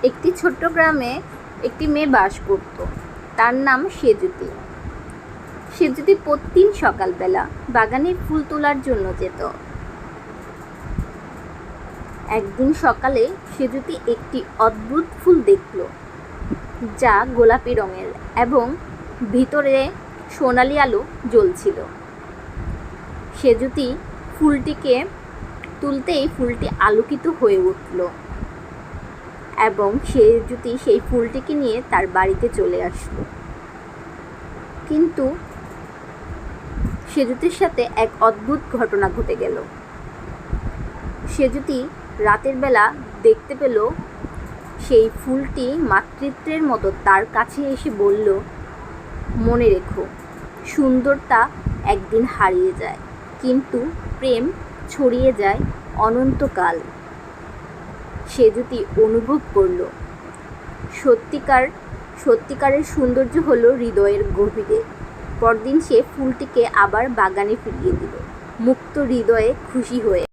একটি ছোট্ট গ্রামে একটি মেয়ে বাস করত। তার নাম সেঁজুতি। সেঁজুতি প্রতিদিন সকালবেলা বাগানে ফুল তোলার জন্য যেত। একদিন সকালে সেঁজুতি একটি অদ্ভুত ফুল দেখল, যা গোলাপি রঙের এবং ভিতরে সোনালি আলো জ্বলছিল। সেঁজুতি ফুলটিকে তুলতেই ফুলটি আলোকিত হয়ে উঠল এবং সেঁজুতি সেই ফুলটিকে নিয়ে তার বাড়িতে চলে আসলো। কিন্তু সেঁজুতির সাথে এক অদ্ভুত ঘটনা ঘটে গেল। সেঁজুতি রাতের বেলা দেখতে পেল সেই ফুলটি মাতৃত্বের মতো তার কাছে এসে বলল, মনে রেখো, সুন্দরতা একদিন হারিয়ে যায়, কিন্তু প্রেম ছড়িয়ে যায় অনন্তকাল। সেঁজুতি অনুভব করল সত্যিকারের সৌন্দর্য হলো হৃদয়ের গভীরে। পরদিন সে ফুলটিকে আবার বাগানে ফিরিয়ে দিল, মুক্ত হৃদয়ে, খুশি হয়ে।